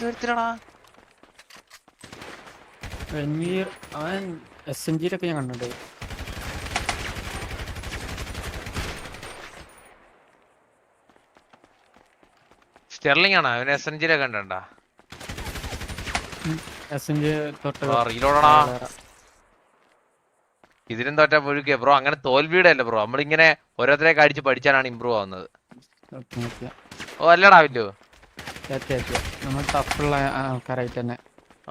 ഏത് വരത്തിലാടാ? രൺവീർ അവൻ SMG-ലൊക്കെ ഞാൻ കണ്ടിട്ടുണ്ട്. സ്റ്റെർലിംഗ് ആണോ അവന്? SMG-ലെ കണ്ടണ്ടാ? SMG തൊട്ട് റീലോഡാ. ഇതിനും തോറ്റാ പൊഴുക്കിയ ബ്രോ. അങ്ങനെ തോൽവിയുടെ അല്ല ബ്രോ, നമ്മളിങ്ങനെ ഓരോരുത്തരെയൊക്കെ അടിച്ച് പഠിച്ചാലാണ് ഇമ്പ്രൂവ് ആവുന്നത്. ഓ അല്ലടാ വില്ലോ, നമ്മൾ ടഫുള്ള ആൾക്കാരായിട്ട് തന്നെ.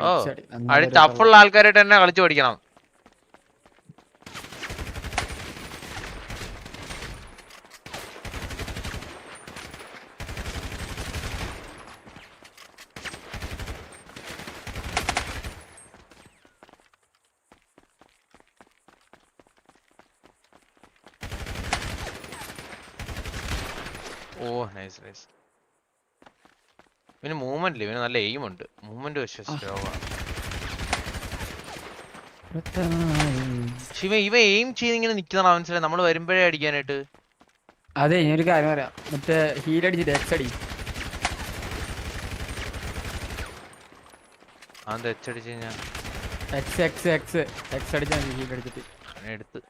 ഓ ടഫുള്ള ആൾക്കാരായിട്ട് തന്നെ കളിച്ചു പഠിക്കണം. ഓ നൈസ് നൈസ്. ഇവന് മൂവ്മെന്റ് ഇല്ല, ഇവന് നല്ല എയിം ഉണ്ട്. മൂവ്മെന്റ് വിശ്വസിച്ചോളാം. പക്ഷെ ഇവ എയിം ചെയ്ത് ഇങ്ങനെ നിക്കുന്നതാണ് മനസ്സിലായി, നമ്മള് വരുമ്പോഴേ അടിക്കാനായിട്ട്. അതെ ഞാനൊരു കാര്യം പറയാം, മറ്റേ ഹീൽ അടിച്ചിട്ട് എക്സ് അടി. അതെന്താ എച്ച് അടിച്ച് കഴിഞ്ഞാ? എക്സ് അടിച്ചാൽ ഹീൽ അടിച്ചിട്ട് എടുത്ത്.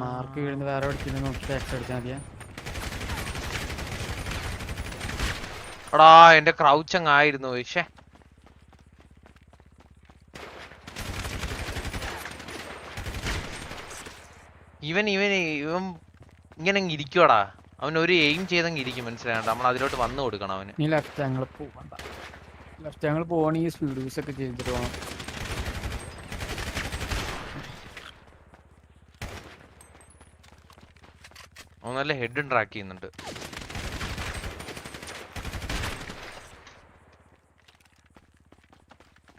മാർക്ക് വീഴുന്ന വേറെ അടിച്ചിട്ട് നോക്കിയിട്ട് എക്സ് അടിച്ചാൽ മതിയാ. എടാ എന്റെ ക്രൗച്ച് അങ്ങ് ആയിരുന്നു. പക്ഷേ ഇവൻ ഇങ്ങനെ ഇരിക്കുവാടാ. അവൻ ഒരു എയിം ചെയ്തങ്ങ് ഇരിക്കും, മനസ്സിലായണ്ട. നമ്മൾ അതിലോട്ട് വന്നു കൊടുക്കണം അവന്. നീ ലെഫ്റ്റ് ആംഗിൾ പോകണ്ട. ലെഫ്റ്റ് ആംഗിൾ പോവാണെങ്കിൽ സ്പീഡ് യൂസ് ഒക്കെ ചെയ്തിട്ട് പോകണം. അവൻ നല്ല ഹെഡും ട്രാക്ക് ചെയ്യുന്നുണ്ട്.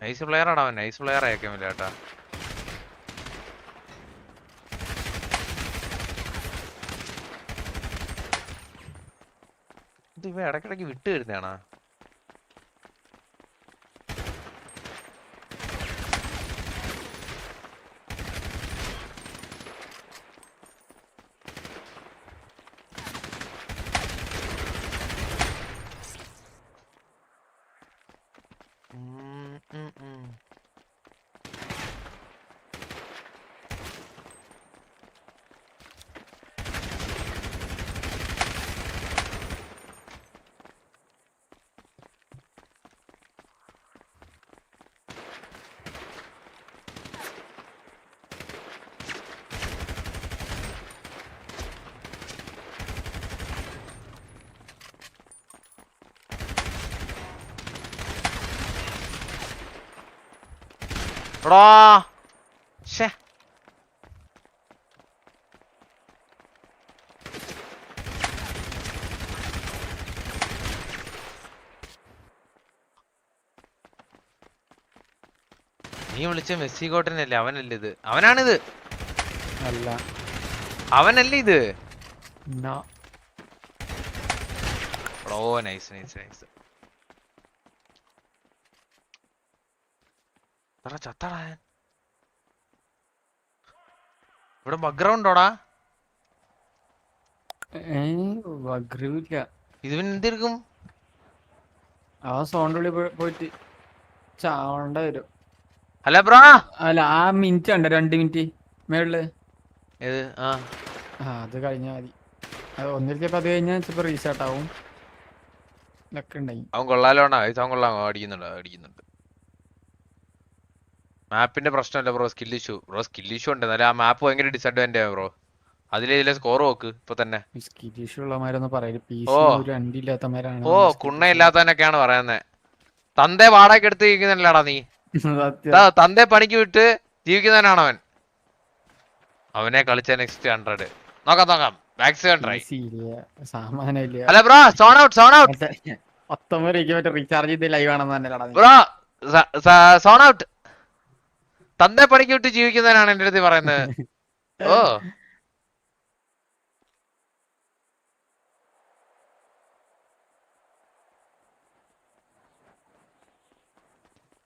നൈസ് പ്ലെയർ ആടാ അവൻ, നൈസ് പ്ലെയർ അയക്കാൻ പറ്റില്ല കേട്ടാ. ഇത് ഇവ ഇടക്കിടക്ക് വിട്ട് വരുന്നതാണാ. എടാ ശ്ശേ, നീ വിളിച്ച മെസ്സി കോട്ടനല്ലേ? അവനല്ലേ ഇത്? അവനാണിത്? അല്ല അവനല്ലേ ഇത്? ഓ നൈസ് നൈസ് നൈസ്. ചത്തടാ. ഇവിടെ ബഗ്ഗ്രൗണ്ടോടാ? ഇതിവൻ എന്തെടുക്കും? ആ സോണിന്റെ ഉള്ളിൽ പോയിട്ട് ചാവണ്ട വരും. അല്ല ബ്രാ, അല്ല ആ മിനിറ്റ് ഉണ്ട്, 2 മിനിറ്റ് മേളില്. ഏത്? അത് കഴിഞ്ഞാൽ മതി. അത് ഒന്നിരിച്ചപ്പോ അത് കഴിഞ്ഞാൽ ചിലപ്പോ റീസ്റ്റാർട്ട് ആവും. ഇതൊക്കെ ഉണ്ടായി. അവൻ കൊള്ളാലോണ്ടാ. അവൻ കൊള്ളാം, അടിക്കുന്നുണ്ട്. മാപ്പിന്റെ പ്രശ്നമല്ല bro, skill issue. Bro skill issue ഉണ്ട്, എന്നാലും ആ മാപ്പ് ഭയങ്കര ഡിസഡ്വാൻറ്റേജ് ആണ് ബ്രോ. ഇതിലെ സ്കോർ നോക്ക് ഇപ്പൊ തന്നെ. ഓ കുണ്ണയില്ലാത്തവനൊക്കെയാണ് പറയുന്നത്. തന്റെ വാടക എടുത്ത് ജീവിക്കുന്നില്ലാടാ നീ. തന്റെ പണിക്ക് വിട്ട് ജീവിക്കുന്നവനാണ് അവൻ. അവനെ കളിച്ച നെക്സ്റ്റ് 100 നോക്കാം. Max try. അല്ല ബ്രോ, സോൺ ഔട്ട്. 19 റീചാർജ് ചെയ്ത് ലൈവ് ആണെന്ന് ബ്രോ സോൺ ഔട്ട്. തന്റെ പണിക്ക് വിട്ട് ജീവിക്കുന്നവനാണ് എന്റെ അടുത്ത് പറയുന്നത്. ഓ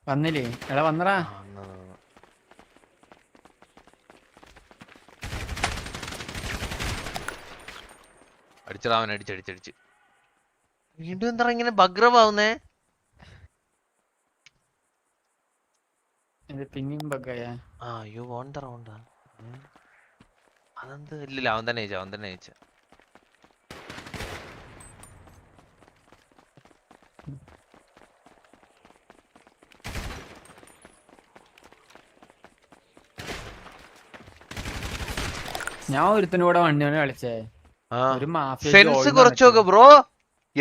വന്നില്ലേ? എടാ വന്നടാ. അടിച്ചടാ അവൻ അടിച്ചടിച്ചടിച്ച്. വീണ്ടും എന്താ ഇങ്ങനെ ബഗ്രവാവുന്നേ? പിന്നെയും ബഗ്ഗായ. അയ്യോ ഓണ്ടറ അതെന്ത്? ഇല്ലില്ല, അവൻ തന്നെ ജയിച്ച. ഞാൻ ഒരുത്തനൂടെ വണ്ടിയാണ് കളിച്ചേ. ഒരു സെൻസ് കുറച്ച് നോക്ക് ബ്രോ.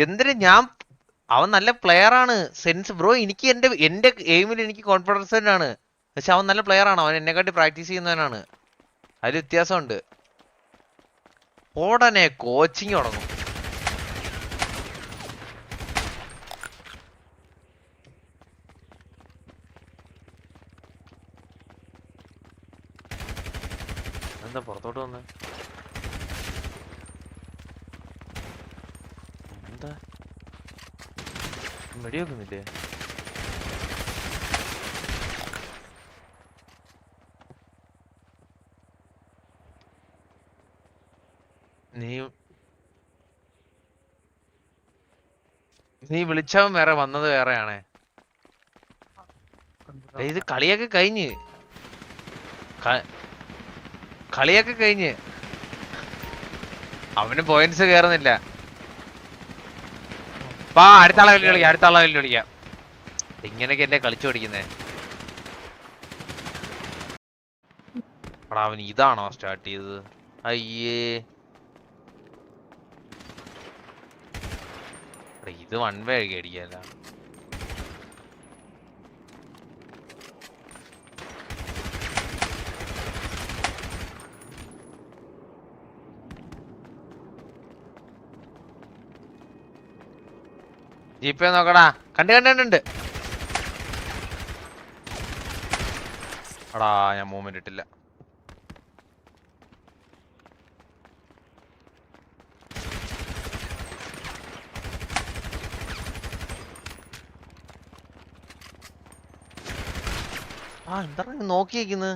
എന്തിന് അവൻ നല്ല പ്ലെയർ ആണ്. സെൻസ് ബ്രോ, എനിക്ക് എന്റെ എയിമിൽ എനിക്ക് കോൺഫിഡൻസ് ആണ്. പക്ഷെ അവൻ നല്ല പ്ലെയർ ആണ്. അവൻ എന്നെക്കാട്ടി പ്രാക്ടീസ് ചെയ്യുന്നവനാണ്. അതിൽ വ്യത്യാസമുണ്ട്. ഉടനെ കോച്ചിങ് തുടങ്ങും. എന്താ പുറത്തോട്ട് വന്ന്? എന്താ വെടിവെക്കുന്നില്ലേ? നീ വിളിച്ചവൻ വേറെ, വന്നത് വേറെയാണേ. ഇത് കളിയൊക്കെ കഴിഞ്ഞ് അവന് പോയിന്റ്സ് കേറുന്നില്ല. അടുത്ത ആളെ വെല്ലുവിളിക്കാം. ഇങ്ങനെയൊക്കെ അല്ലേ കളിച്ചു പഠിക്കുന്നേ. അവൻ ഇതാണോ സ്റ്റാർട്ട് ചെയ്തത്? അയ്യേ, ഇത് വൺ വേ അടിക്കല്ല. ജീപ്പേ നോക്കടാ. കണ്ട് എടാ, ഞാൻ മൂവ്മെന്റ് ഇട്ടില്ല. എന്താ നോക്കിയിരിക്കുന്നത്?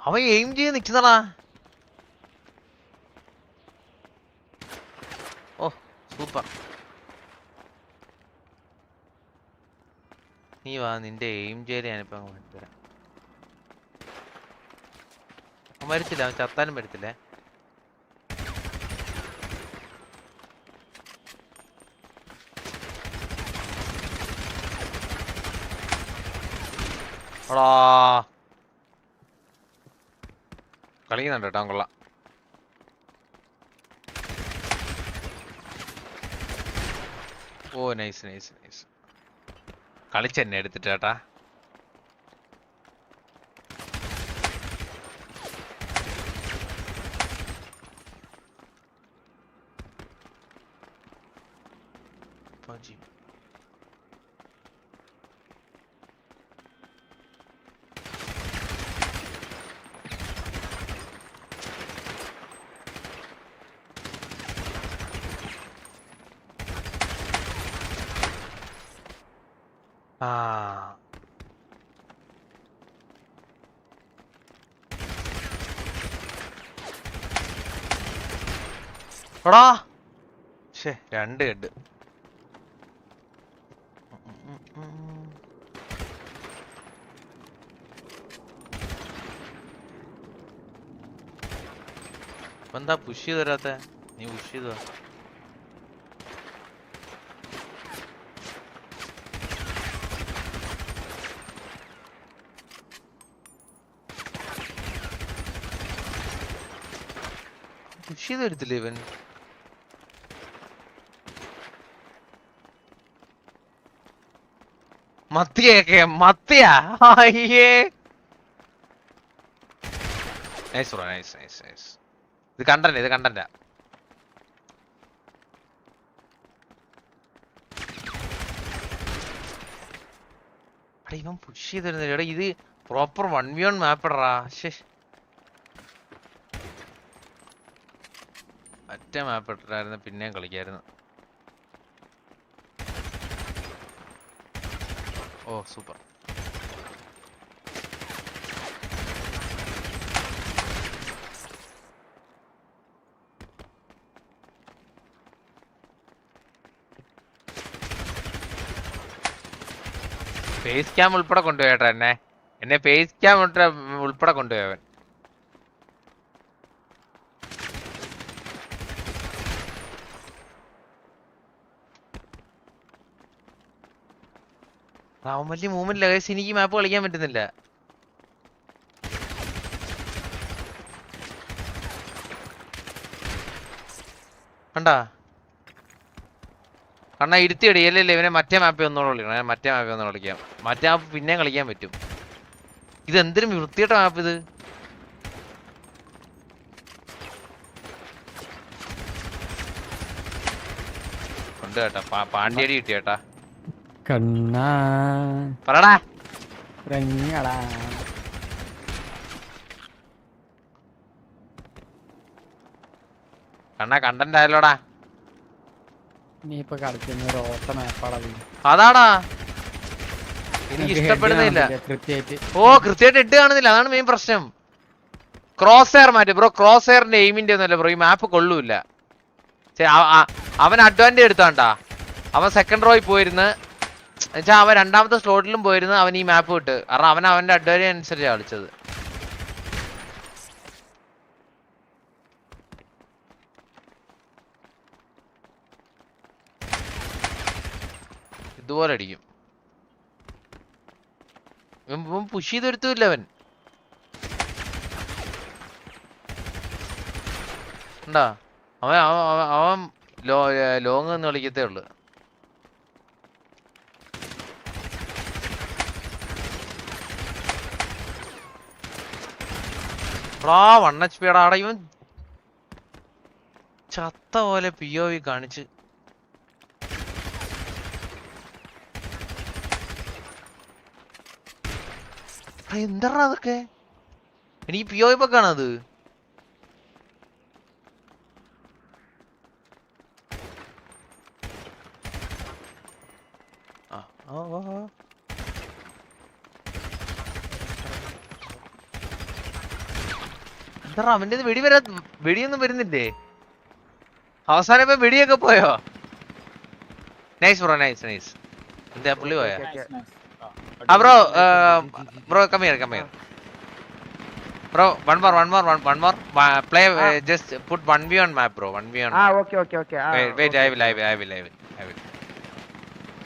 അവൻ എയിം ചെയ്ത് നിക്കുന്നടാ. ഓ സൂപ്പർ. നീ വാ, നിന്റെ എയിം ചെയ്ത് ഞാനിപ്പോ തരാം. അവൻ മരിച്ചില്ല, അവൻ ചത്താലും മരിച്ചില്ലേ. കളിക്കുന്നുണ്ട് കേട്ടോ, കൊള്ളാം. ഓ നൈസ്. കളിച്ചെന്നെ എടുത്തിട്ട് കേട്ടാ. എടാ രണ്ട് ഹെഡ്. എന്താ പുഷ് ചെയ്ത് തരാത്ത? നീ പുഷ് ചെയ്തോ. പുഷ് ചെയ്ത് വരത്തില്ല ഇവൻ. മത്തിയാ. അയ്യേ, നൈസ് ബ്രോ, നൈസ്. ഇത് കണ്ടന്റാ. ഇവൻ പുഷ് ചെയ്തിരുന്നില്ല. എടാ ഇത് പ്രോപ്പർ 1v1 മാപ്പിടറാ. ഒറ്റ മാപ്പ് ഇട്ടിട്ടായിരുന്നു പിന്നെയും കളിക്കായിരുന്നു. ഓ സൂപ്പർ. ഫേസ് ക്യാം ഉൾപ്പെടെ കൊണ്ടുപോയേട്ടാ എന്നെ ഫേസ് ക്യാം ഉൾപ്പെടെ കൊണ്ടുപോയവൻ. അവൻ വലിയ മൂവ്മെന്റ് ഇല്ല. എനിക്ക് മാപ്പ് കളിക്കാൻ പറ്റുന്നില്ല. കണ്ടാ കണ്ണാ ഇരുത്തിയടി. അല്ലല്ലേ ഇവനെ മറ്റേ മാപ്പിൽ ഒന്നുകൂടെ കളിക്കണം. മറ്റേ മാപ്പിൽ ഒന്നുകൂടെ കളിക്കാം. മറ്റേ മാപ്പ് പിന്നെയും കളിക്കാൻ പറ്റും. ഇത് എന്തിനും വൃത്തിയിട്ട മാപ്പ് ഇത്. ഉണ്ട് കേട്ടാ. പാണ്ടിയടി കിട്ടിയേട്ടാ. കണ്ണാ പറടാ. ഇറങ്ങടാ. കണ്ണാ കണ്ടന്റ് ആയല്ലോടാ. നീ ഇപ്പൊ കളിക്കുന്ന ഒരു ഓട്ട മാപ്പാടാ. അതാടാ എനിക്ക് ഇഷ്ടപ്പെടുന്നില്ല. ഓ കൃത്യമായിട്ട് ഇട്ട് കാണുന്നില്ല. അതാണ് മെയിൻ പ്രശ്നം. ക്രോസ് എയർ മാറ്റി ബ്രോ. ക്രോസ് എയറിന്റെ എയിമിന്റെ ഒന്നുമല്ല ബ്രോ. ഈ മാപ്പ് കൊള്ളൂല്ല. അവൻ അഡ്വാൻറ്റേജ് എടുത്താണ്ടാ. അവൻ സെക്കൻഡ് റോയിൽ പോയിരുന്ന് എന്നുവെച്ചാൽ അവൻ രണ്ടാമത്തെ സ്ലോട്ടിലും പോയിരുന്ന് അവൻ ഈ മാപ്പ് വിട്ട്. കാരണം അവൻ അവന്റെ അഡ്വാൻറ്റേജ് അനുസരിച്ചാണ് കളിച്ചത്. ഇതുപോലെ അടിക്കും. പുഷ് ചെയ്തൊരുത്തുമില്ല അവൻ. ഉണ്ടാ അവൻ അവൻ ലോങ് എന്ന് കളിക്കത്തേ ഉള്ളു. ആ 1 HP ആടാ ഇവൻ. ചത്ത പോലെ POV കാണിച്ച്. എന്താ അതൊക്കെ? എനിക്ക് POV ഇപ്പൊ കാണാത്. എന്താ അവന്റെ വെടിയൊന്നും വരുന്നില്ലേ? അവസാനം ഇപ്പൊ വെടിയൊക്കെ പോയോ? Nice bro, nice nice. എന്താ പുള്ളി പോയാ? Bro bro come here bro. one more play. Just put 1v1 map bro. 1v1 okay. wait I will